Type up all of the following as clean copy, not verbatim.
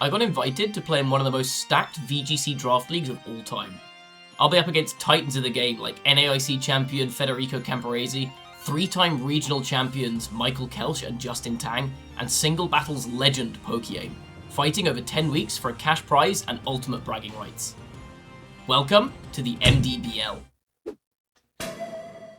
I got invited to play in one of the most stacked VGC draft leagues of all time. I'll be up against titans of the game like NAIC champion Federico Camporese, 3-time regional champions Michael Kelch and Justin Tang, and single battles legend Pokeaim, fighting over 10 weeks for a cash prize and ultimate bragging rights. Welcome to the MDBL.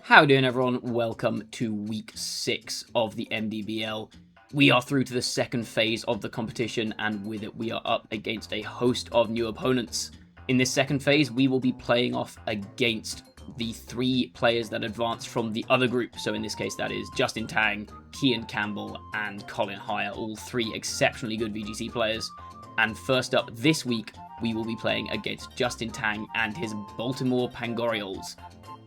How you doing, everyone? Welcome to week 6 of the MDBL. We are through to the second phase of the competition, and with it we are up against a host of new opponents. In this second phase, we will be playing off against the 3 players that advanced from the other group. So in this case, that is Justin Tang, Kian Campbell, and Colin Hire, all 3 exceptionally good VGC players. And first up this week, we will be playing against Justin Tang and his Baltimore Pangorioles.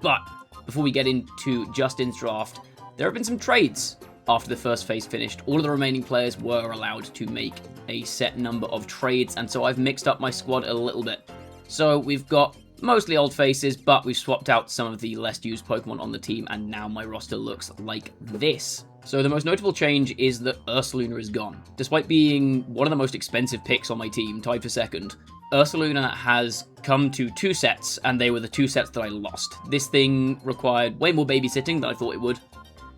But before we get into Justin's draft, there have been some trades. After the first phase finished, all of the remaining players were allowed to make a set number of trades, and so I've mixed up my squad a little bit. So we've got mostly old faces, but we've swapped out some of the less used Pokemon on the team, and now my roster looks like this. So the most notable change is that Ursaluna is gone. Despite being one of the most expensive picks on my team, tied for second, Ursaluna has come to 2 sets, and they were the 2 sets that I lost. This thing required way more babysitting than I thought it would.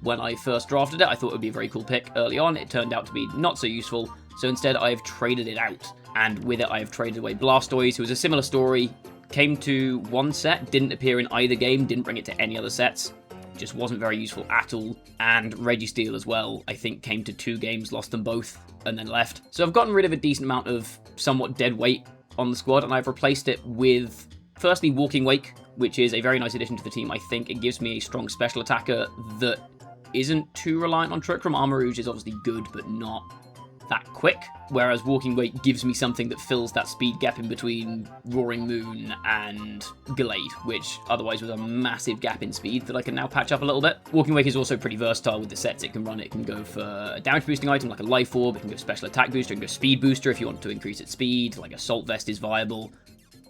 When I first drafted it, I thought it would be a very cool pick early on. It turned out to be not so useful, so instead I have traded it out. And with it, I have traded away Blastoise, who was a similar story. Came to 1 set, didn't appear in either game, didn't bring it to any other sets. Just wasn't very useful at all. And Registeel as well, I think came to 2 games, lost them both, and then left. So I've gotten rid of a decent amount of somewhat dead weight on the squad, and I've replaced it with, firstly, Walking Wake, which is a very nice addition to the team. I think it gives me a strong special attacker that isn't too reliant on Trick Room. Armor Rouge is obviously good, but not that quick. Whereas Walking Wake gives me something that fills that speed gap in between Roaring Moon and Gallade, which otherwise was a massive gap in speed that I can now patch up a little bit. Walking Wake is also pretty versatile with the sets it can run. It can go for a damage boosting item like a Life Orb, it can go special attack booster, it can go speed booster if you want to increase its speed, like Assault Vest is viable.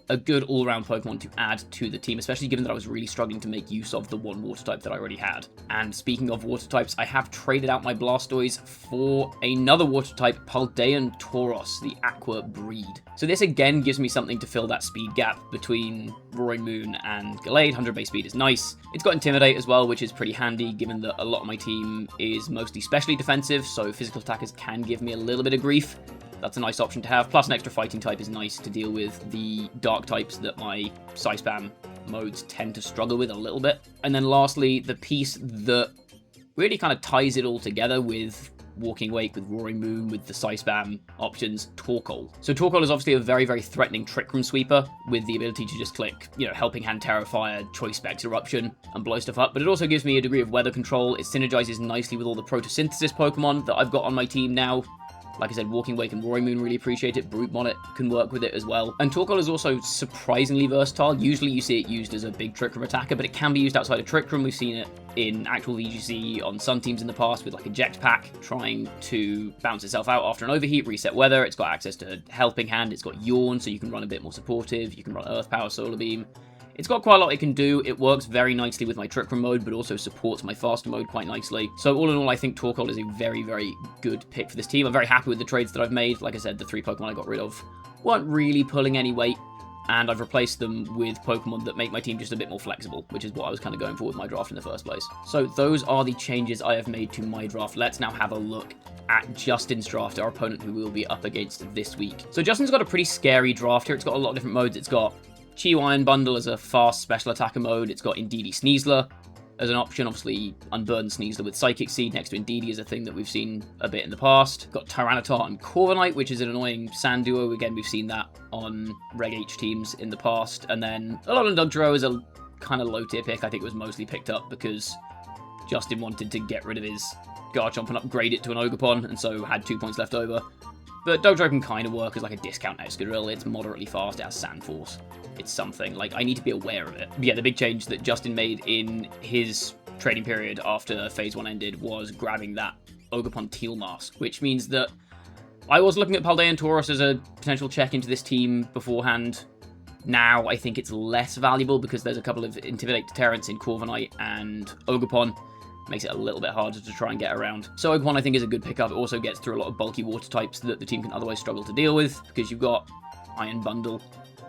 A good all-round Pokemon to add to the team, especially given that I was really struggling to make use of the 1 water type that I already had. And speaking of water types, I have traded out my Blastoise for another water type, Paldean Tauros, the Aqua breed. So this again gives me something to fill that speed gap between Roaring Moon and Gallade. 100 base speed is nice. It's got Intimidate as well, which is pretty handy given that a lot of my team is mostly specially defensive, so physical attackers can give me a little bit of grief. That's a nice option to have. Plus an extra fighting type is nice to deal with the dark types that my Psy-Spam modes tend to struggle with a little bit. And then lastly, the piece that really kind of ties it all together with Walking Wake, with Roaring Moon, with the Psy-Spam options, Torkoal. So Torkoal is obviously a very, very threatening Trick Room sweeper with the ability to just click, Helping Hand, Terra Fire, Choice Specs, Eruption, and blow stuff up. But it also gives me a degree of weather control. It synergizes nicely with all the Photosynthesis Pokemon that I've got on my team now. Like I said, Walking Wake and Roaring Moon really appreciate it. Brute Bonnet can work with it as well. And Torkoal is also surprisingly versatile. Usually you see it used as a big Trick Room attacker, but it can be used outside of Trick Room. We've seen it in actual VGC on Sun teams in the past with like a Eject Pack trying to bounce itself out after an overheat, reset weather. It's got access to Helping Hand. It's got Yawn, so you can run a bit more supportive. You can run Earth Power, Solar Beam. It's got quite a lot it can do. It works very nicely with my Trick Room mode, but also supports my faster mode quite nicely. So all in all, I think Torkoal is a very, very good pick for this team. I'm very happy with the trades that I've made. Like I said, the 3 Pokemon I got rid of weren't really pulling any weight, and I've replaced them with Pokemon that make my team just a bit more flexible, which is what I was kind of going for with my draft in the first place. So those are the changes I have made to my draft. Let's now have a look at Justin's draft, our opponent who we will be up against this week. So Justin's got a pretty scary draft here. It's got a lot of different modes. It's got Chi Iron Bundle as a fast special attacker mode. It's got Indeedee Sneasler as an option. Obviously, Unburden Sneasler with Psychic Seed next to Indeedee is a thing that we've seen a bit in the past. Got Tyranitar and Corviknight, which is an annoying sand duo. Again, we've seen that on Reg H teams in the past. And then Alolan Dugtrio is a kind of low tier pick. I think it was mostly picked up because Justin wanted to get rid of his Garchomp and upgrade it to an Ogerpon, and so had 2 points left over. But Dugtrio can kind of work as like a discount Excadrill. It's moderately fast, it has Sand Force. It's something. Like, I need to be aware of it. But yeah, the big change that Justin made in his trading period after Phase 1 ended was grabbing that Ogerpon Teal Mask, which means that I was looking at Paldean Tauros as a potential check into this team beforehand. Now I think it's less valuable because there's a couple of Intimidate Deterrents in Corviknight and Ogerpon. makes it a little bit harder to try and get around. So Oakmon I think is a good pickup. It also gets through a lot of bulky water types that the team can otherwise struggle to deal with, because you've got Iron Bundle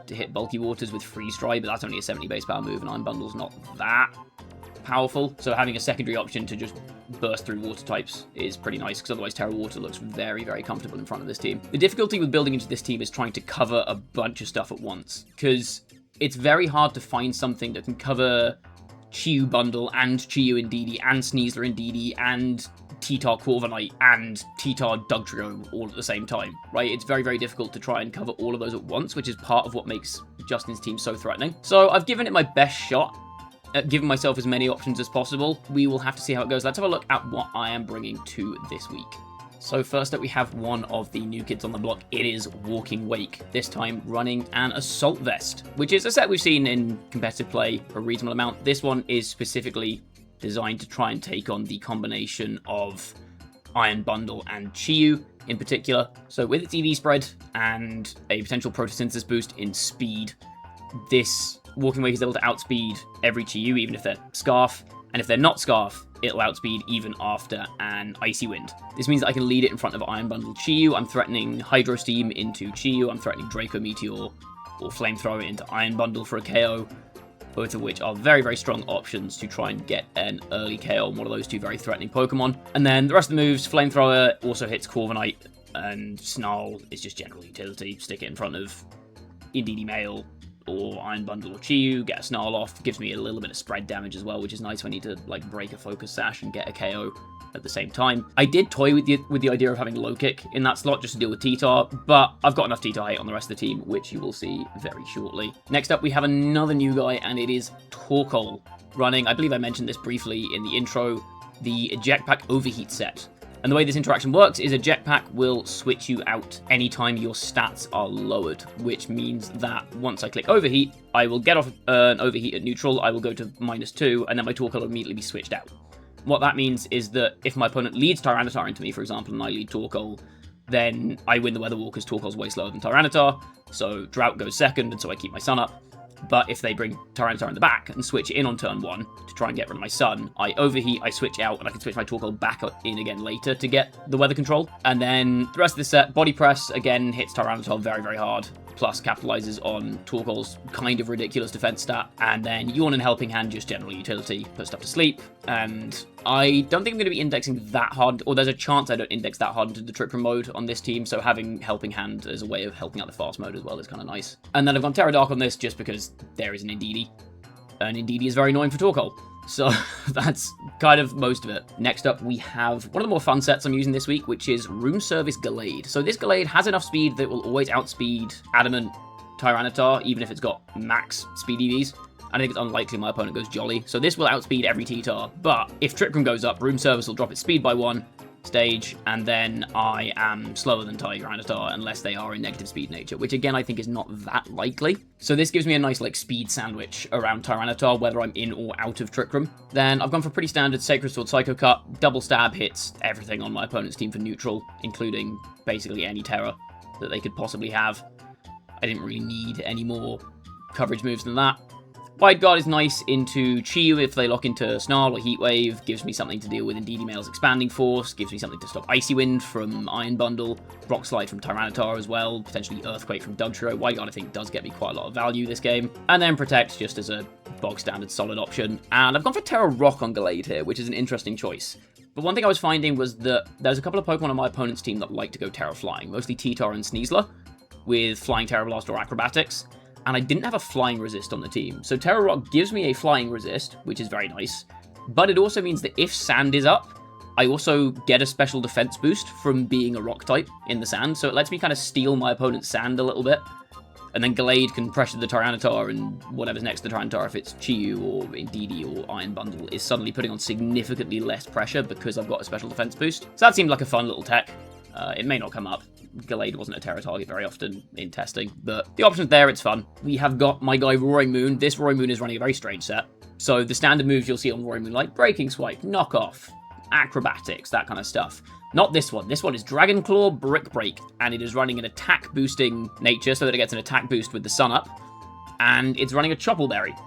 to hit bulky waters with Freeze Dry, but that's only a 70 base power move, and Iron Bundle's not that powerful. So having a secondary option to just burst through water types is pretty nice, because otherwise Terra Water looks very, very comfortable in front of this team. The difficulty with building into this team is trying to cover a bunch of stuff at once, because it's very hard to find something that can cover Chiyu Bundle and Chiyu Indeedee and Sneasler Indeedee and T-Tar Corviknight and T-Tar Dugtrio all at the same time, right? It's very, very difficult to try and cover all of those at once, which is part of what makes Justin's team so threatening. So I've given it my best shot at giving myself as many options as possible. We will have to see how it goes. Let's have a look at what I am bringing to this week. So first up, we have one of the new kids on the block. It is Walking Wake, this time running an Assault Vest, which is a set we've seen in competitive play a reasonable amount. This one is specifically designed to try and take on the combination of Iron Bundle and Chiyu in particular. So with its EV spread and a potential photosynthesis boost in speed, this Walking Wake is able to outspeed every Chiyu, even if they're Scarf, and if they're not Scarf, it'll outspeed even after an Icy Wind. This means that I can lead it in front of Iron Bundle Chiyu. I'm threatening Hydro Steam into Chiyu, I'm threatening Draco Meteor or Flamethrower into Iron Bundle for a KO, both of which are very, very strong options to try and get an early KO on one of those two very threatening Pokemon. And then the rest of the moves, Flamethrower also hits Corviknight, and Snarl is just general utility. Stick it in front of Indeedee Male or Iron Bundle or Chiyu, get a Snarl off, gives me a little bit of spread damage as well, which is nice when I need to like break a Focus Sash and get a KO at the same time. I did toy with the idea of having Low Kick in that slot just to deal with T-Tar, but I've got enough T-Tar hate on the rest of the team, which you will see very shortly. Next up, we have another new guy, and it is Torkoal, running, I believe I mentioned this briefly in the intro, the Jetpack Overheat set. And the way this interaction works is a jetpack will switch you out anytime your stats are lowered, which means that once I click overheat, I will get off an overheat at neutral, I will go to -2, and then my Torkoal will immediately be switched out. What that means is that if my opponent leads Tyranitar into me, for example, and I lead Torkoal, then I win the Weather War because Torkoal's way slower than Tyranitar, so Drought goes second, and so I keep my Sun up. But if they bring Tyranitar in the back and switch in on turn 1 to try and get rid of my Sun, I overheat, I switch out, and I can switch my Torkoal back in again later to get the weather control. And then the rest of the set, Body Press, again, hits Tyranitar very, very hard, plus capitalizes on Torkoal's kind of ridiculous defense stat. And then Yawn and Helping Hand, just general utility, put stuff to sleep. And I don't think I'm going to be indexing that hard, or there's a chance I don't index that hard into the Trick Room mode on this team, so having Helping Hand as a way of helping out the fast mode as well is kind of nice. And then I've gone Terra Dark on this just because there is an Indeedee, and Indeedee is very annoying for Torkoal. So that's kind of most of it. Next up, we have one of the more fun sets I'm using this week, which is Room Service Gallade. So this Gallade has enough speed that it will always outspeed Adamant Tyranitar, even if it's got max speed EVs. I think it's unlikely my opponent goes Jolly, so this will outspeed every T-Tar, but if Trick Room goes up, Room Service will drop its speed by 1 stage, and then I am slower than Tyranitar unless they are in negative speed nature, which again I think is not that likely. So this gives me a nice like speed sandwich around Tyranitar, whether I'm in or out of Trick Room. Then I've gone for pretty standard Sacred Sword Psycho Cut. Double Stab hits everything on my opponent's team for neutral, including basically any Terror that they could possibly have. I didn't really need any more coverage moves than that. Wide Guard is nice into Chiyu if they lock into Snarl or Heat Wave, gives me something to deal with Indeedee Male's Expanding Force, gives me something to stop Icy Wind from Iron Bundle, Rock Slide from Tyranitar as well, potentially Earthquake from Dugtrio. Wide Guard I think does get me quite a lot of value this game. And then Protect just as a bog standard solid option. And I've gone for Terra Rock on Gallade here, which is an interesting choice. But one thing I was finding was that there's a couple of Pokemon on my opponent's team that like to go Terra Flying, mostly T-Tar and Sneasler, with Flying Terra Blast or Acrobatics. And I didn't have a flying resist on the team. So Terra Rock gives me a flying resist, which is very nice. But it also means that if sand is up, I also get a special defense boost from being a rock type in the sand. So it lets me kind of steal my opponent's sand a little bit. And then Gallade can pressure the Tyranitar, and whatever's next to the Tyranitar, if it's Chiyu or Indeedee or Iron Bundle, is suddenly putting on significantly less pressure because I've got a special defense boost. So that seemed like a fun little tech. It may not come up. Gallade wasn't a Terra target very often in testing, but the option's there, it's fun. We have got my guy Roaring Moon. This Roaring Moon is running a very strange set. So the standard moves you'll see on Roaring Moon, like Breaking Swipe, Knock Off, Acrobatics, that kind of stuff. Not this one. This one is Dragon Claw, Brick Break, and it is running an attack boosting nature so that it gets an attack boost with the Sun up, and it's running a Choppleberry.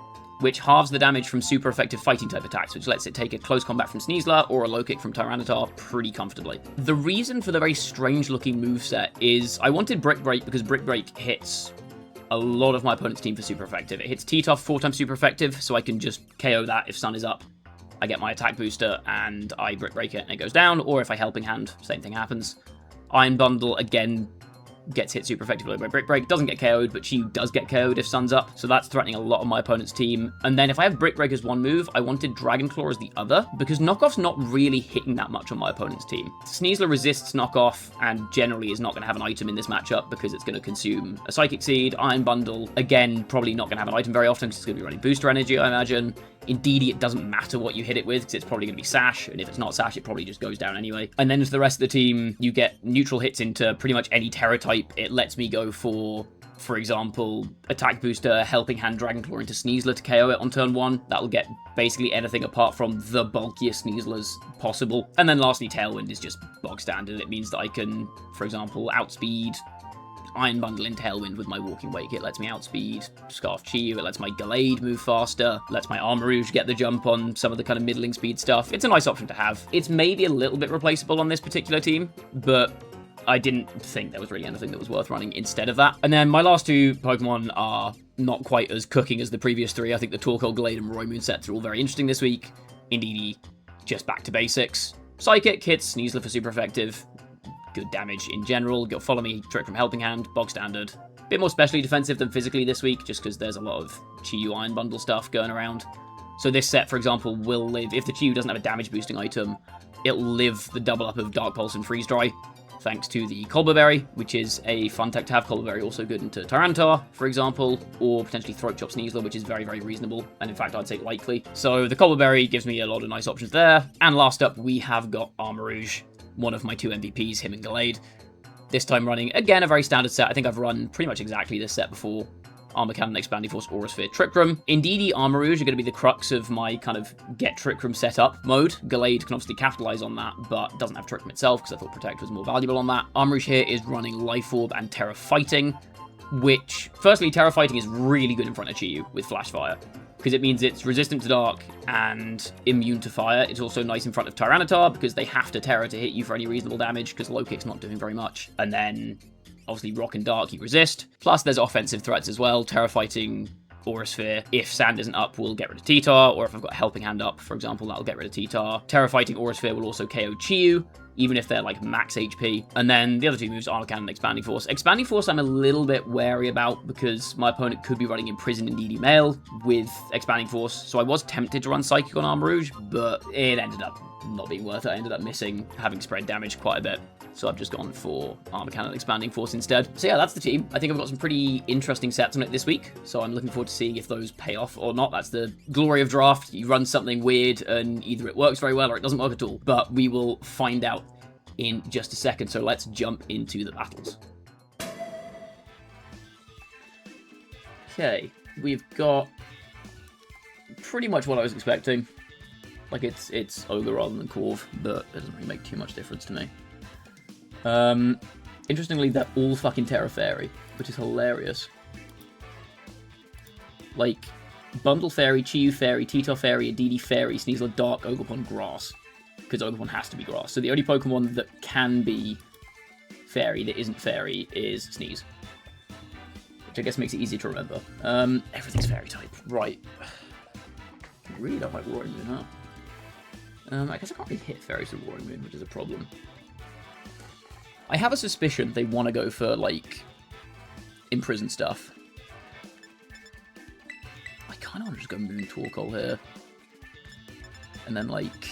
which halves the damage from super effective fighting type attacks, which lets it take a close combat from Sneasler or a low kick from Tyranitar pretty comfortably. The reason for the very strange looking moveset is I wanted Brick Break because Brick Break hits a lot of my opponent's team for super effective. It hits T-Tough 4 times super effective, so I can just KO that if Sun is up. I get my attack booster and I Brick Break it and it goes down, or if I Helping Hand, same thing happens. Iron Bundle, again, gets hit super effectively by Brick Break. Doesn't get KO'd, but she does get KO'd if Sun's up, so that's threatening a lot of my opponent's team. And then if I have Brick Break as one move, I wanted Dragon Claw as the other, because Knockoff's not really hitting that much on my opponent's team. Sneasler resists Knockoff, and generally is not going to have an item in this matchup, because it's going to consume a Psychic Seed. Iron Bundle, again, probably not going to have an item very often, because it's going to be running Booster Energy, I imagine. Indeed, it doesn't matter what you hit it with, because it's probably going to be Sash, and if it's not Sash, it probably just goes down anyway. And then to the rest of the team, you get neutral hits into pretty much any Terror type. It lets me go for example, Attack Booster, Helping Hand, Dragon Claw into Sneasler to KO it on turn 1. That'll get basically anything apart from the bulkiest Sneaslers possible. And then lastly, Tailwind is just bog standard. It means that I can, for example, outspeed Iron Bundle into Tailwind with my Walking Wake. It lets me outspeed Scarf Chi-Yu, it lets my Gallade move faster, lets my Armarouge get the jump on some of the kind of middling speed stuff. It's a nice option to have. It's maybe a little bit replaceable on this particular team, but I didn't think there was really anything that was worth running instead of that. And then my last two Pokemon are not quite as cooking as the previous three. I think the Torkoal, Gallade, and Roymoon sets are all very interesting this week. Indeedee, just back to basics. Psychic hits Sneasler for super effective. Good damage in general. Got Follow Me, Trick from Helping Hand, bog standard. Bit more specially defensive than physically this week, just because there's a lot of Chi-Yu Iron Bundle stuff going around. So this set, for example, will live, if the Chi-Yu doesn't have a damage boosting item, it'll live the double up of Dark Pulse and Freeze Dry, thanks to the Colbur Berry, which is a fun tech to have. Colbur Berry also good into Tyranitar, for example, or potentially Throat Chop Sneasler, which is very, very reasonable, and in fact, I'd say likely. So the Colbur Berry gives me a lot of nice options there. And last up, we have got Armarouge, one of my two MVPs, him and Gallade. This time running, again, a very standard set. I think I've run pretty much exactly this set before. Armor Cannon, Expanding Force, Aura Sphere, Trick Room. Indeedee, Armarouge are going to be the crux of my kind of get Trick Room set up mode. Gallade can obviously capitalize on that, but doesn't have Trick Room itself, because I thought Protect was more valuable on that. Armarouge here is running Life Orb and Terra Fighting, which, firstly, Terra Fighting is really good in front of Chi-Yu with Flash Fire, because it means it's resistant to dark and immune to fire. It's also nice in front of Tyranitar, because they have to Terra to hit you for any reasonable damage, because Low Kick's not doing very much. And then, obviously, Rock and Dark you resist. Plus, there's offensive threats as well. Terra Fighting, Aura Sphere. If Sand isn't up, we'll get rid of T-Tar, or if I've got a Helping Hand up, for example, that'll get rid of T-Tar. Terra Fighting, Aura Sphere will also KO Chi-Yu, even if they're like max HP. And then the other two moves, Armor Cannon and Expanding Force. Expanding Force I'm a little bit wary about, because my opponent could be running Imprisoned Indeedee Male with Expanding Force, so I was tempted to run Psychic on Armarouge, but it ended up not being worth it. I ended up missing, having spread damage quite a bit. So I've just gone for Armor Cannon and Expanding Force instead. So yeah, that's the team. I think I've got some pretty interesting sets on it this week, so I'm looking forward to seeing if those pay off or not. That's the glory of draft. You run something weird, and either it works very well or it doesn't work at all. But we will find out in just a second, so let's jump into the battles. Okay, we've got pretty much what I was expecting. Like, it's Ogre rather than Corv, but it doesn't really make too much difference to me. Interestingly, they're all fucking Terra Fairy, which is hilarious. Like, Bundle Fairy, Chi-Yu Fairy, T-Tar Fairy, Indeedee Fairy, Sneasler Dark, Ogerpon Grass. Because Ogerpon has to be Grass. So the only Pokemon that can be Fairy that isn't Fairy is Sneeze. Which I guess makes it easier to remember. Everything's Fairy type. Right. I really don't like Roaring Moon, huh? I guess I can't really hit Fairies with Roaring Moon, which is a problem. I have a suspicion they want to go for, like, imprisoned stuff. I kind of want to just go Moon Torkoal here. And then, like,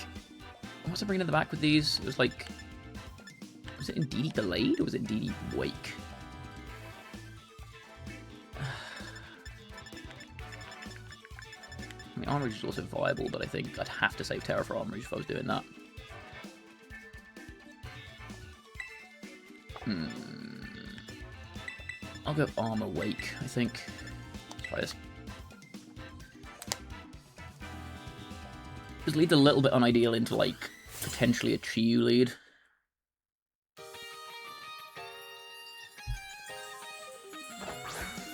what was I bringing in the back with these? It was like, was it Indeedee Gallade or was it Indeedee Wake? I mean, Armarouge is also viable, but I think I'd have to save Terra for Armarouge if I was doing that. I'll go Armor Wake, I think. Let's try this. Just leads a little bit unideal into, like, potentially a Chi-Yu lead.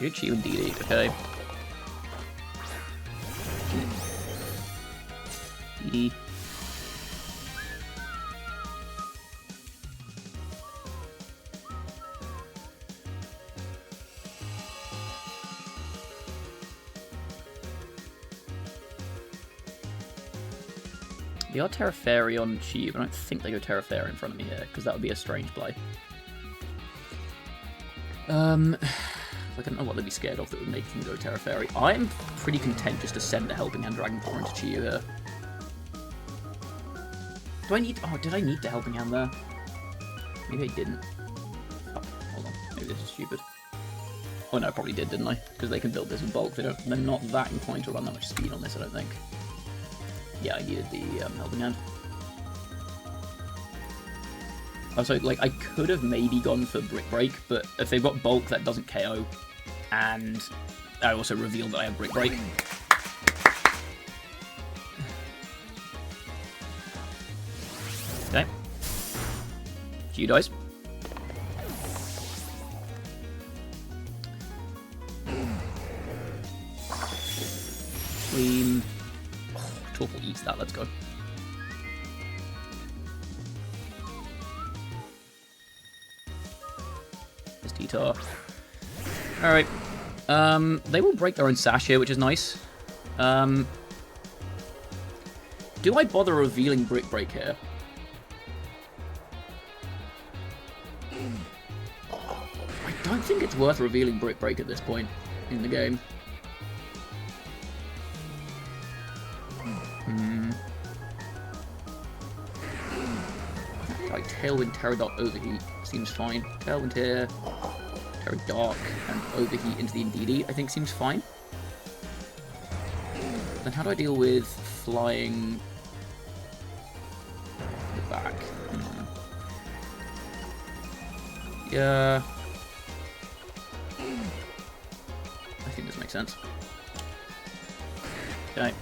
You're Chi-Yu Indeedee, okay. DD. They are Terra Fairy on Chi, but I don't think they go Terra Fairy in front of me here, because that would be a strange play. I don't know what they'd be scared of that would make them go Terra Fairy. I'm pretty content just to send the Helping Hand Dragon Paw into Chi here. Do I need... Oh, did I need the Helping Hand there? Maybe I didn't. Oh, hold on. Maybe this is stupid. Oh no, I probably did, didn't I? Because they can build this in bulk. They're not that inclined to run that much speed on this, I don't think. Yeah, I needed the Helping Hand. Also, like, I could have maybe gone for Brick Break, but if they've got bulk, that doesn't KO. And I also revealed that I have Brick Break. Okay. Few dice. Clean. Oh, Torpor eats that, let's go. This T-Tar. Alright. They will break their own sash here, which is nice. Do I bother revealing Brick Break here? I don't think it's worth revealing Brick Break at this point in the game. Like Tailwind, Terradot, Overheat seems fine. Tailwind here, Terradark, and Overheat into the Indeedee I think seems fine. Then how do I deal with flying the back? Yeah. I think this makes sense. Okay.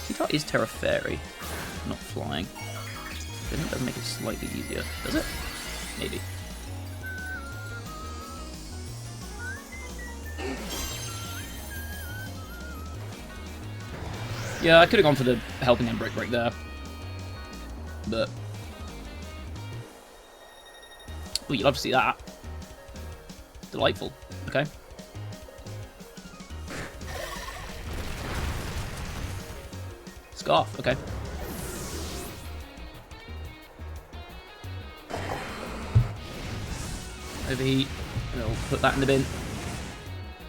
T-Tar is Terra Fairy, not flying. I think that would make it slightly easier. Does it? Maybe. Yeah, I could have gone for the Helping Hand Brick Break there. But... oh, you'd love to see that. Delightful. Okay. Scarf, okay. Overheat. We'll put that in the bin.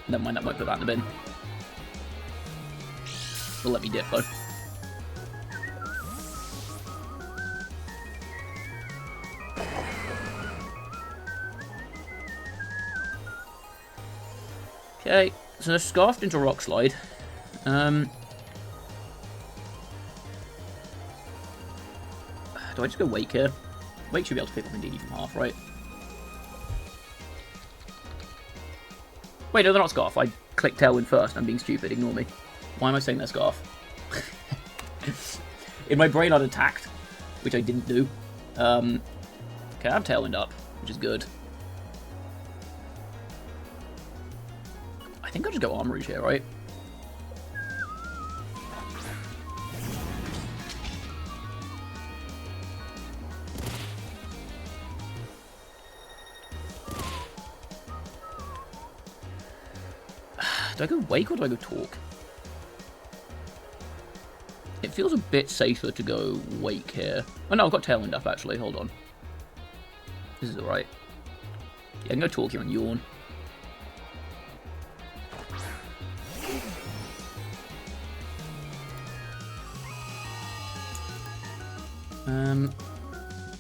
Never mind, that won't put that in the bin. Will let me dip though. Okay, so Scarfed into Rock Slide. Do I just go Wake here? Wake should be able to pick up Indeedee from half, right? Wait, no, they're not Scarf. I clicked Tailwind first. I'm being stupid. Ignore me. Why am I saying they're Scarf? In my brain, I'd attacked, which I didn't do. Okay, I have Tailwind up, which is good. I think I'll just go Arm Rouge here, right? Do I go Wake or do I go Talk? It feels a bit safer to go Wake here. Oh no, I've got Tailwind up actually, hold on. This is alright. Yeah, I can go Talk here and Yawn.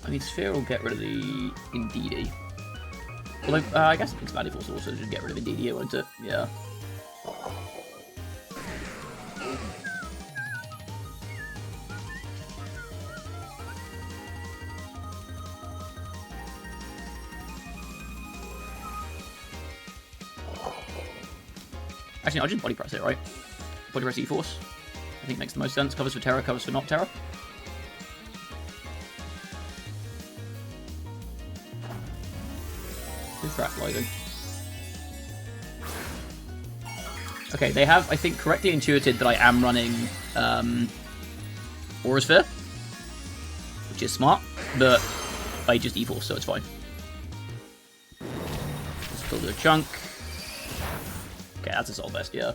I mean, Sphere will get rid of the Indeedee. Although, I guess Expanded Force also should get rid of Indeedee, won't it? Yeah. Actually, I'll just Body Press it, right? Body Press E-Force. I think makes the most sense. Covers for Terra, covers for not Terra. Who's Draft Lighting? Okay, they have, I think, correctly intuited that I am running Aura Sphere, which is smart, but I just E-Force, so it's fine. Still do a chunk. Okay, that's a Soul Vest, yeah.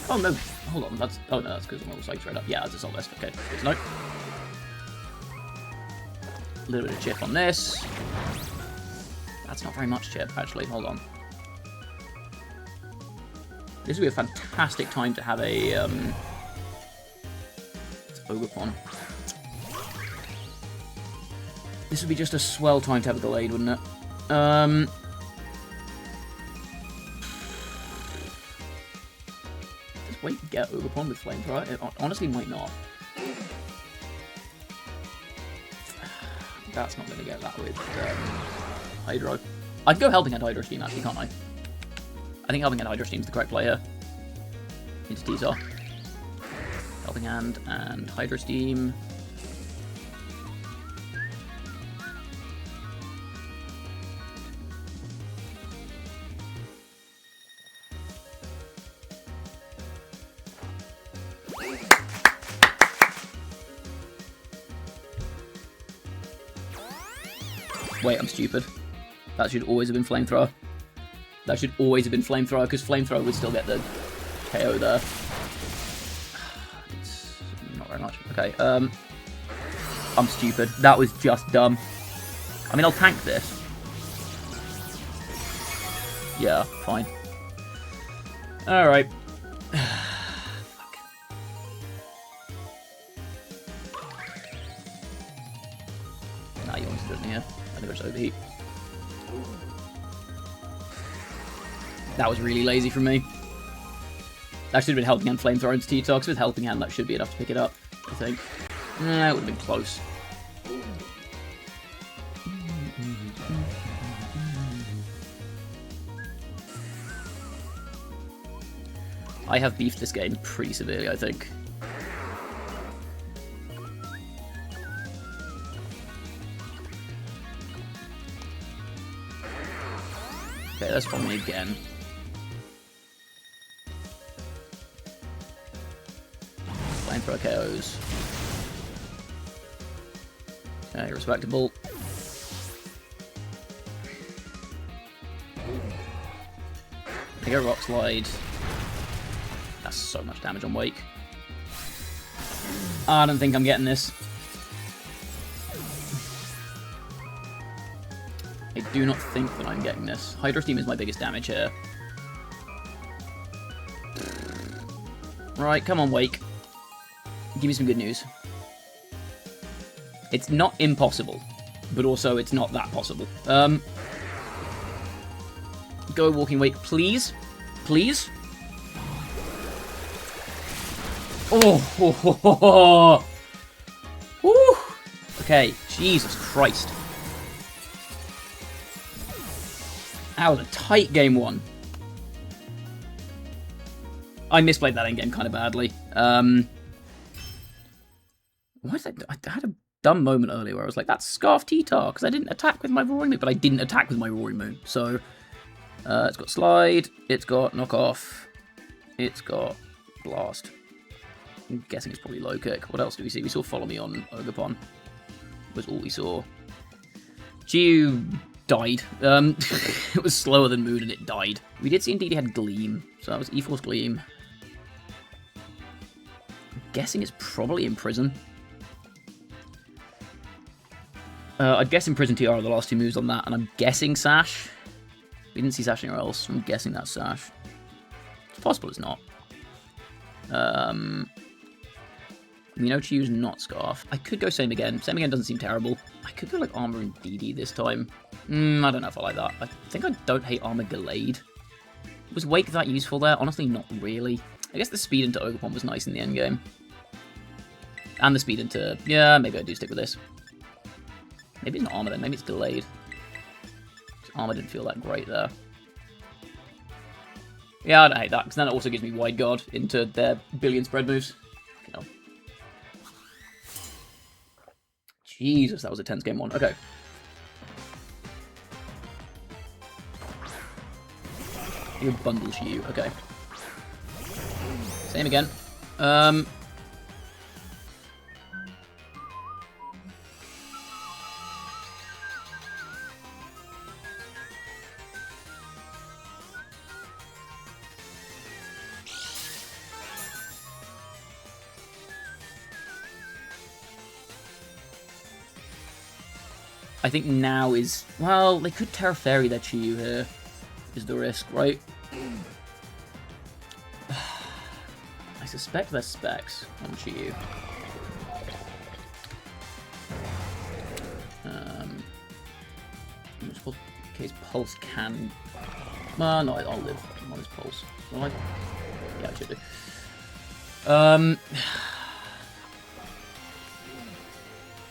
Oh no, hold on, that's... Oh no, that's because I'm almost like straight up. Yeah, that's a Soul Vest, okay, good to know. A little bit of chip on this. That's not very much chip, actually, hold on. This would be a fantastic time to have a, Ogerpon. This would be just a swell time to have a Gallade, wouldn't it? Does Wake get Ogerpon with Flamethrower? It honestly might not. That's not going to get that with Hydro. I'd go Helping Hand Hydro Steam, actually, can't I? I think Helping Hand Hydro Steam's the correct play here. Into Teaser. Helping Hand and Hydro Steam. Wait, I'm stupid. That should always have been Flamethrower. That should always have been Flamethrower, because Flamethrower would still get the KO there. It's not very much. Okay, I'm stupid. That was just dumb. I mean, I'll tank this. Yeah, fine. Alright. Fuck. Nah, you want to do it in here. I think it's overheat. That was really lazy from me. That should have been Helping Hand Flamethrower into T-Tox. With Helping Hand, that should be enough to pick it up, I think. Nah, it would have been close. I have beefed this game pretty severely, I think. Okay, that's from me again. Flamethrower KOs. Okay, respectable. I go Rock Slide. That's so much damage on Wake. I don't think I'm getting this. I do not think that I'm getting this. Hydro Steam is my biggest damage here. Right, come on, Wake. Give me some good news. It's not impossible, but also it's not that possible. Go Walking Wake, please. Please. Oh, ho, ho, ho, ho. Woo. Okay, Jesus Christ. That was a tight game one. I misplayed that endgame kind of badly. Why is that? I had a dumb moment earlier where I was like, that's Scarf T-Tar, because I didn't attack with my Roaring Moon, but I didn't attack with my Roaring Moon. So, it's got Slide, it's got Knock Off, it's got Blast. I'm guessing it's probably Low Kick. What else do we see? We saw Follow Me on Ogerpon. Was all we saw. Chew died. It was slower than Moon and it died. We did see indeed he had Gleam, so that was E-Force Gleam. I'm guessing it's probably Imprison. I'd guess Imprison TR are the last two moves on that, and I'm guessing Sash. We didn't see Sash anywhere else, so I'm guessing that's Sash. It's possible it's not. We know Chew's not Scarf. I could go Same Again. Same Again doesn't seem terrible. I could go like Armor and DD this time. I don't know if I like that. I think I don't hate Armor Gallade. Was Wake that useful there? Honestly, not really. I guess the speed into Ogerpon was nice in the endgame. And the speed into... Yeah, maybe I do stick with this. Maybe it's not Armor then. Maybe it's Gallade. Armor didn't feel that great there. Yeah, I don't hate that, because then it also gives me Wide Guard into their billion spread moves. You know. Jesus, that was a tense game one. Okay. Your bundle to you. Okay. Same again. I think now is... Well, they could Terra Fairy their Chi-Yu here. Is the risk, right? I suspect there's specs on Chi-Yu. In which case Pulse can... no, I'll live on his Pulse. Will I? Yeah, I should do.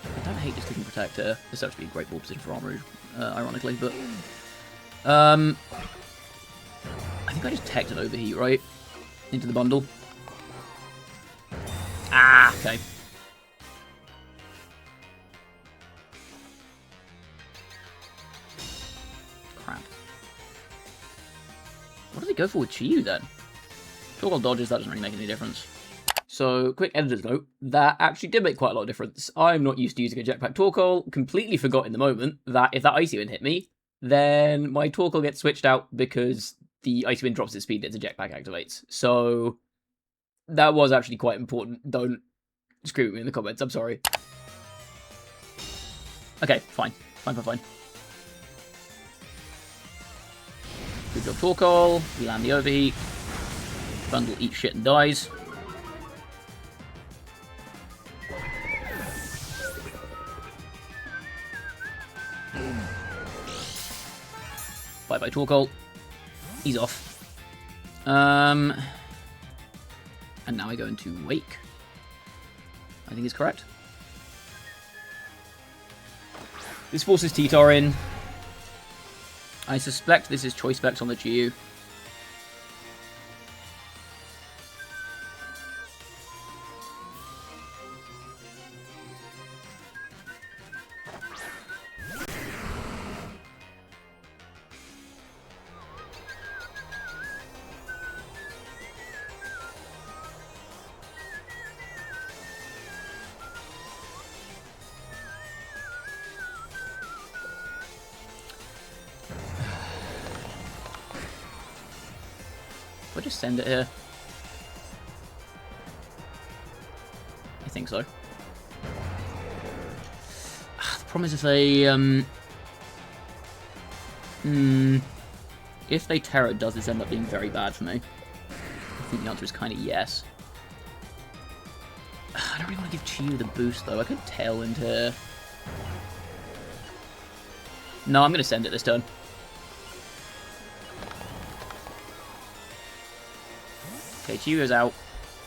I don't hate just clicking Protect here. This would actually be a great ball position for Armor, ironically, but... I think I just teched an Overheat, right? Into the bundle. Ah, okay. Crap. What do they go for with Chi-Yu then? Torkoal dodges, that doesn't really make any difference. So, quick editor's note, that actually did make quite a lot of difference. I'm not used to using a Jetpack Torkoal, completely forgot in the moment that if that Icy Wind hit me, then my Torkoal gets switched out because the Icy Wind drops its speed as a Jetpack activates. So, that was actually quite important. Don't scream at me in the comments, I'm sorry. Okay, fine. Fine. Good job, Torkoal. We land the Overheat. Bundle eats shit and dies. Bye-bye, Torkoal. He's off. And now I go into Wake. I think is correct. This forces T-Tar in. I suspect this is Choice Specs on the Chi-Yu. I'll just send it here. I think so. The problem is if they Terra, does this end up being very bad for me? I think the answer is kind of yes. I don't really want to give Chi-Yu the boost though. I could Tailwind here. No, I'm going to send it this turn. Okay, Chi-Yu is out.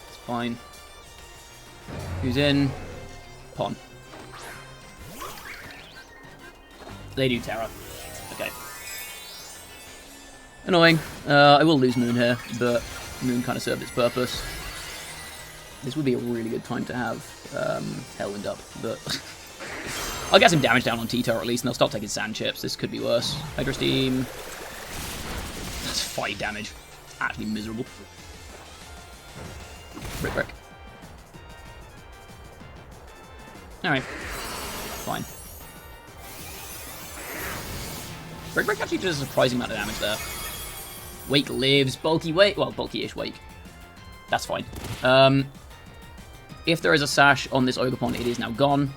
It's fine. Who's in? Pon. They do Terra. Okay. Annoying. I will lose Moon here, but Moon kind of served its purpose. This would be a really good time to have Tailwind up, but I'll get some damage down on T-Tar at least, and I'll start taking Sand Chips. This could be worse. Hydro Steam. That's 5 damage. It's actually miserable. Brick. Alright. Fine. Brick actually does a surprising amount of damage there. Wake lives. Bulky Wake. Well, bulky-ish Wake. That's fine. If there is a Sash on this Ogerpon, it is now gone.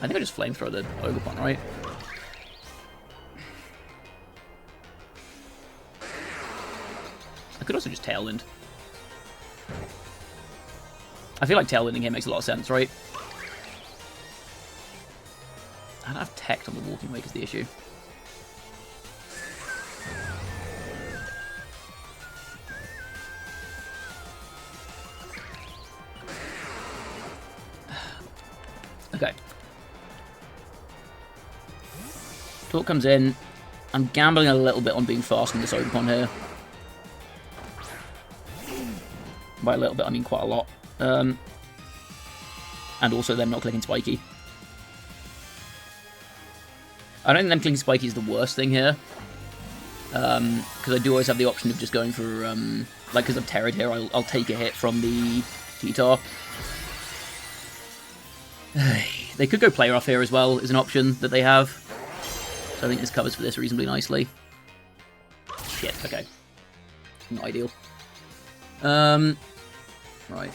I think I just Flamethrow the Ogerpon, right? I could also just Tailwind. I feel like Tailwinding here makes a lot of sense, right? I don't have Tech on the Walking Wake is the issue. Okay. Thought comes in. I'm gambling a little bit on being fast in this Ogerpon here. By a little bit, I mean quite a lot. And also them not clicking spiky. I don't think them clicking spiky is the worst thing here. Because I do always have the option of just going for, like, because I've terrored here, I'll take a hit from the T-Tar. They could go player off here as well, is an option that they have. So I think this covers for this reasonably nicely. Shit, okay. Not ideal. Right.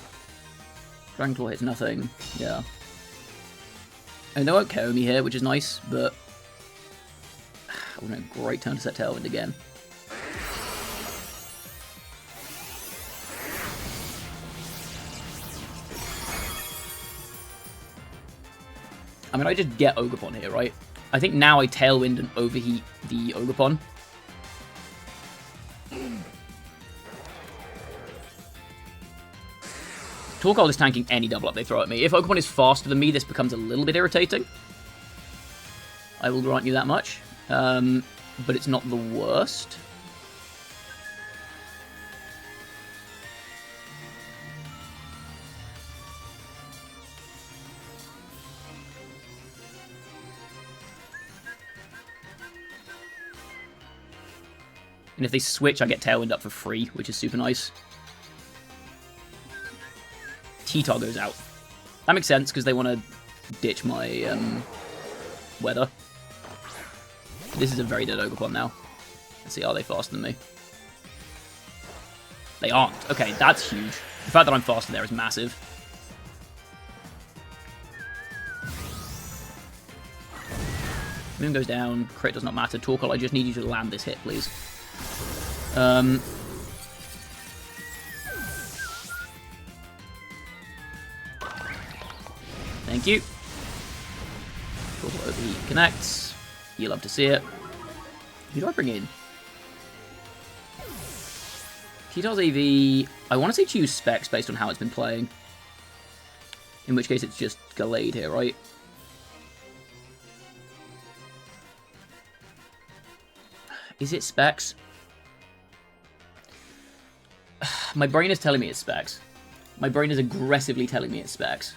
Dragon Claw hits nothing, yeah. And they won't KO me here, which is nice, but... Oh no, great turn to set Tailwind again. I mean, I just get Ogerpon here, right? I think now I Tailwind and overheat the Ogerpon. Torkoal is tanking any double up they throw at me. If Ogerpon is faster than me, this becomes a little bit irritating. I will grant you that much. But it's not the worst. And if they switch, I get Tailwind up for free, which is super nice. T-Tar goes out. That makes sense, because they want to ditch my weather. This is a very dead Ogerpon now. Let's see, are they faster than me? They aren't. Okay, that's huge. The fact that I'm faster there is massive. Moon goes down. Crit does not matter. Torkoal, I just need you to land this hit, please. Thank you. Torkoal overheat connects. You love to see it. Who do I bring in? T-Tar's AV... I want to say choose specs based on how it's been playing. In which case it's just Gallade here, right? Is it specs? My brain is telling me it's specs. My brain is aggressively telling me it's specs.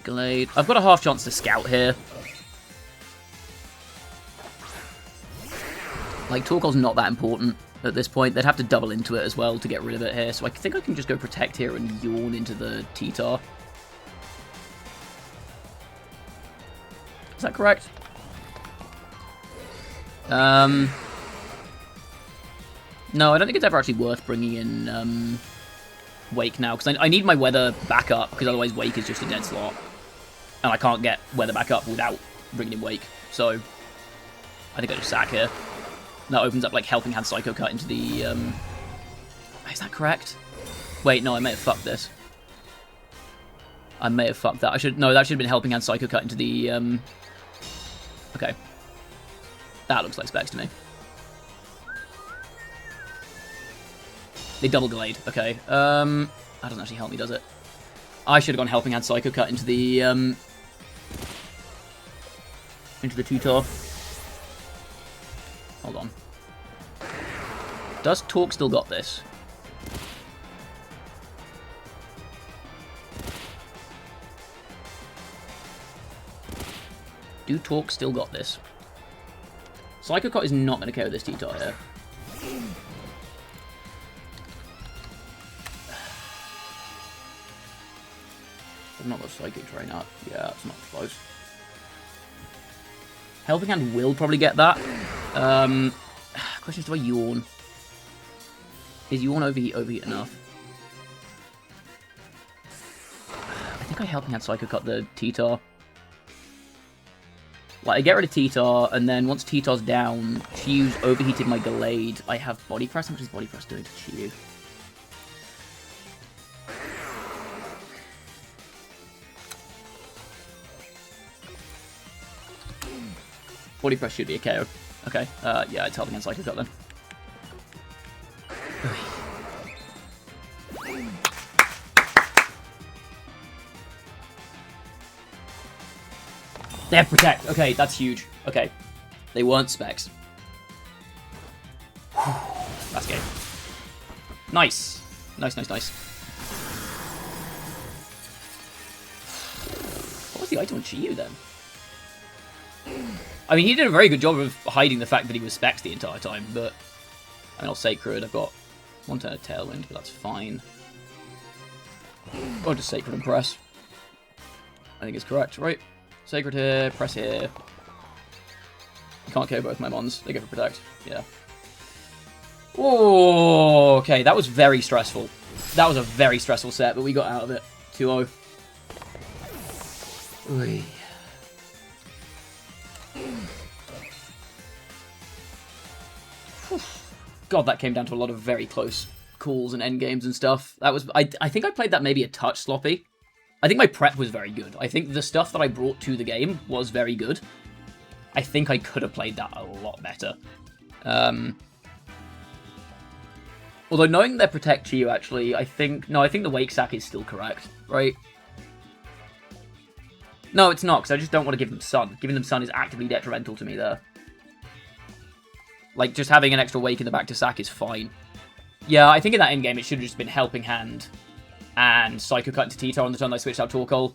Gallade. I've got a half chance to scout here. Like, Torkoal's not that important at this point. They'd have to double into it as well to get rid of it here. So I think I can just go Protect here and yawn into the T-Tar. Is that correct? No, I don't think it's ever actually worth bringing in Wake now, because I need my weather back up, because otherwise Wake is just a dead slot. And I can't get weather back up without bringing in Wake, so I think I just sack here. That opens up, like, Helping Hand Psycho Cut into the... Is that correct? Wait, no, I may have fucked this. I may have fucked that. No, that should have been Helping Hand Psycho Cut into the... Okay. That looks like specs to me. They double Gallade. Okay. That doesn't actually help me, does it? I should have gone Helping Hand Psycho Cut into the T-Tar. Hold on. Does Torque still got this? Do Torque still got this? Psycho Cut is not going to KO this T-Tar here. I've not got Psychic Drain up. Yeah, it's not close. Helping Hand will probably get that. Question is, do I yawn? Is yawn overheat enough? I think I Helping Hand Psycho Cut the T-Tar. Like, I get rid of T-Tar, and then once T-Tar's down, Chiyu's overheated my Gallade. I have Body Press. How much is Body Press doing to Chiyu? Body Press should be a KO. Okay, yeah, it's Helping Hand Psycho Cut then. They have Protect. Okay, that's huge. Okay. They weren't Specs. That's game. Nice. Nice, nice, nice. What was the item on Chiyu then? I mean, he did a very good job of hiding the fact that he was Specs the entire time, but... I mean, I'll Sacred. I've got one turn of Tailwind, but that's fine. Or just Sacred and Press. I think it's correct, right? Sacred here, Press here. You can't KO both my mons. They go for Protect. Yeah. Oh, okay. That was very stressful. That was a very stressful set, but we got out of it. 2-0. Oy. God, that came down to a lot of very close calls and endgames and stuff. That was I think I played that maybe a touch sloppy. I think my prep was very good. I think the stuff that I brought to the game was very good. I think I could have played that a lot better. Although knowing their Protect Chiyu, actually, I think the Wake Sack is still correct, right? No, it's not, because I just don't want to give them Sun. Giving them Sun is actively detrimental to me there. Like, just having an extra Wake in the back to sack is fine. Yeah, I think in that endgame it should have just been Helping Hand and Psycho Cut into T-Tar on the turn I switched out Torkoal.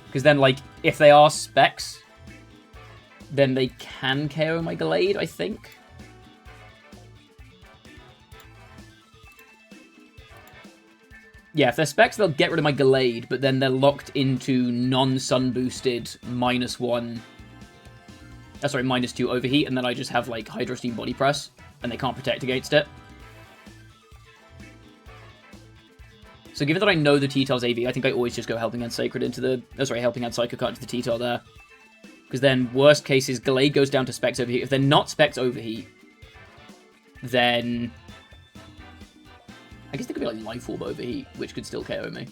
Because then, like, if they are Specs, then they can KO my Glade, I think. Yeah, if they're Specs, they'll get rid of my Glade, but then they're locked into non-Sun boosted -1... sorry, -2 Overheat, and then I just have, like, Hydro Steam Body Press, and they can't protect against it. So given that I know the T-Tar's AV, I think I always just go Helping Hand Sacred into the... Helping Hand Psycho Cut into the T-Tar there. Because then, worst case is Glade goes down to Specs Overheat. If they're not Specs Overheat, then... I guess they could be like Life Orb Overheat, which could still KO me.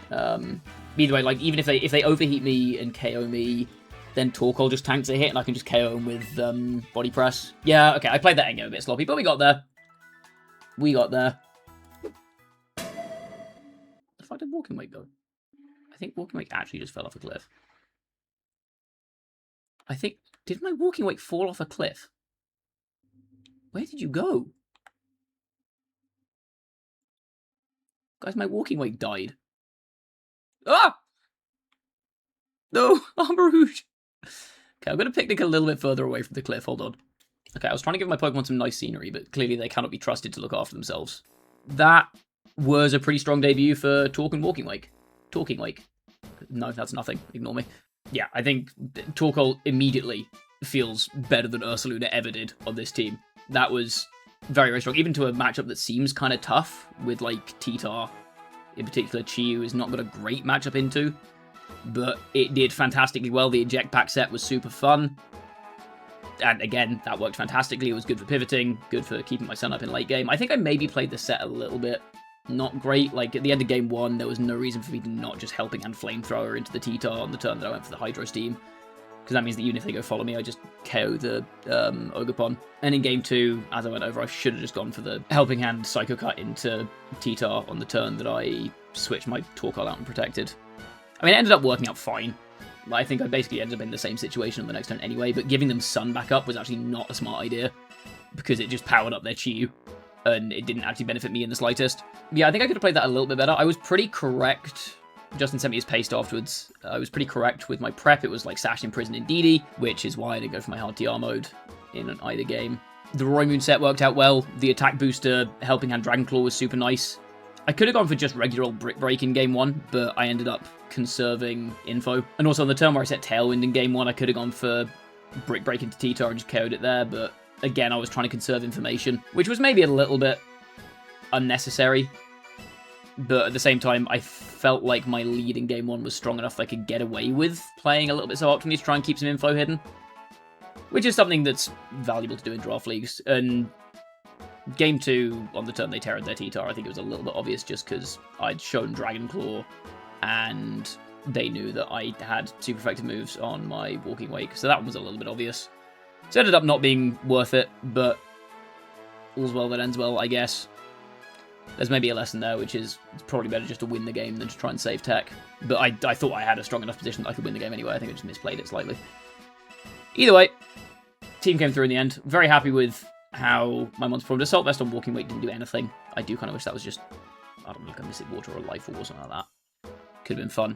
Either way, like, even if they Overheat me and KO me, then Torkoal just tanks a hit, and I can just KO him with Body Press. Yeah, okay, I played that endgame a bit sloppy, but we got there. We got there. The fuck did Walking Wake go? I think Walking Wake actually just fell off a cliff. I think... Did my Walking Wake fall off a cliff? Where did you go? Guys, my Walking Wake died. Ah! No! Armor Rouge! Okay, I'm going to picnic a little bit further away from the cliff. Hold on. Okay, I was trying to give my Pokemon some nice scenery, but clearly they cannot be trusted to look after themselves. That was a pretty strong debut for Talk and Walking Wake. Talking Wake. No, that's nothing. Ignore me. Yeah, I think Torkoal immediately feels better than Ursaluna ever did on this team. That was very, very strong. Even to a matchup that seems kind of tough, with, like, T-Tar. In particular, Chiyu is not got a great matchup into. But it did fantastically well. The Eject Pack set was super fun. And again, that worked fantastically. It was good for pivoting, good for keeping my Sun up in late game. I think I maybe played the set a little bit not great. Like, at the end of game 1, there was no reason for me to not just Helping Hand Flamethrower into the T-Tar on the turn that I went for the Hydro Steam. Because that means that even if they go follow me, I just KO the Ogerpon. And in game 2, as I went over, I should have just gone for the Helping Hand Psycho Cut into T-Tar on the turn that I switched my Torkoal out and protected. I mean, it ended up working out fine. I think I basically ended up in the same situation on the next turn anyway, but giving them Sun back up was actually not a smart idea, because it just powered up their Chiyu, and it didn't actually benefit me in the slightest. Yeah, I think I could have played that a little bit better. I was pretty correct. Justin sent me his paste afterwards. I was pretty correct with my prep. It was like Sash, Imprison, and DD, which is why I didn't go for my hard TR mode in either game. The Roy set worked out well. The attack booster, Helping Hand Dragonclaw, was super nice. I could have gone for just regular old Brick Break in game 1, but I ended up conserving info. And also on the turn where I set Tailwind in game 1, I could have gone for Brick Break into T-Tar and just KO'd it there, but again, I was trying to conserve information, which was maybe a little bit unnecessary. But at the same time, I felt like my lead in game 1 was strong enough that I could get away with playing a little bit suboptimally to try and keep some info hidden. Which is something that's valuable to do in draft leagues. And game 2, on the turn they terrored their T-Tar, I think it was a little bit obvious just because I'd shown Dragonclaw and they knew that I had super effective moves on my Walking Wake, so that was a little bit obvious. So it ended up not being worth it, but all's well that ends well, I guess. There's maybe a lesson there, which is it's probably better just to win the game than to try and save tech. But I thought I had a strong enough position that I could win the game anyway. I think I just misplayed it slightly. Either way, team came through in the end. Very happy with how my monster performed. Assault Vest on Walking Weight didn't do anything. I do kind of wish that was just, I don't know, like a Mystic Water or a Life Orb or something like that. Could have been fun.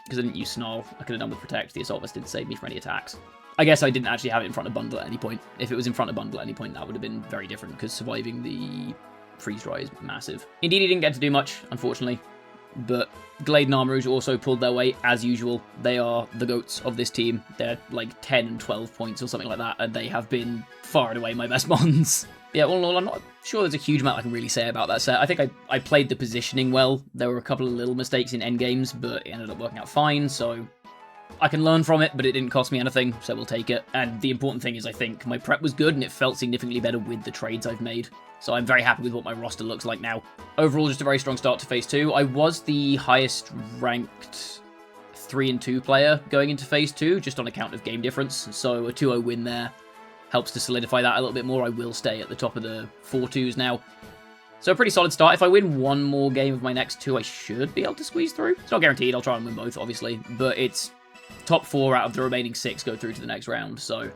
Because I didn't use Snarl. I could have done with Protect. The Assault Vest didn't save me from any attacks. I guess I didn't actually have it in front of Bundle at any point. If it was in front of Bundle at any point, that would have been very different, because surviving the Freeze Dry is massive. Indeed, he didn't get to do much, unfortunately. But Glade and Armourouge also pulled their weight, as usual. They are the goats of this team. They're like 10 and 12 points or something like that, and they have been far and away my best mons. Yeah, all in all, I'm not sure there's a huge amount I can really say about that set. I think I played the positioning well. There were a couple of little mistakes in endgames, but it ended up working out fine, so I can learn from it, but it didn't cost me anything, so we'll take it. And the important thing is I think my prep was good, and it felt significantly better with the trades I've made. So I'm very happy with what my roster looks like now. Overall, just a very strong start to Phase 2. I was the highest ranked 3-2 player going into Phase 2, just on account of game difference. So a 2-0 win there helps to solidify that a little bit more. I will stay at the top of the 4-2s now. So a pretty solid start. If I win one more game of my next 2, I should be able to squeeze through. It's not guaranteed. I'll try and win both, obviously. But it's top 4 out of the remaining 6 go through to the next round. So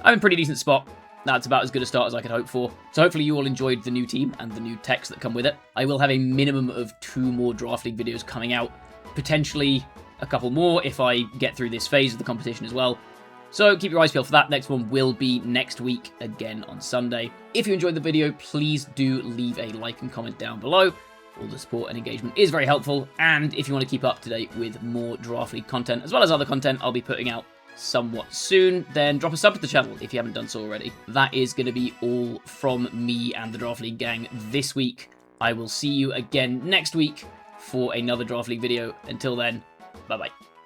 I'm in a pretty decent spot. That's about as good a start as I could hope for. So hopefully you all enjoyed the new team and the new techs that come with it. I will have a minimum of 2 more Draft League videos coming out. Potentially a couple more if I get through this phase of the competition as well. So keep your eyes peeled for that. Next one will be next week, again on Sunday. If you enjoyed the video, please do leave a like and comment down below. All the support and engagement is very helpful. And if you want to keep up to date with more Draft League content, as well as other content I'll be putting out somewhat soon, then drop a sub to the channel if you haven't done so already. That is going to be all from me and the Draft League gang this week. I will see you again next week for another Draft League video. Until then, bye-bye.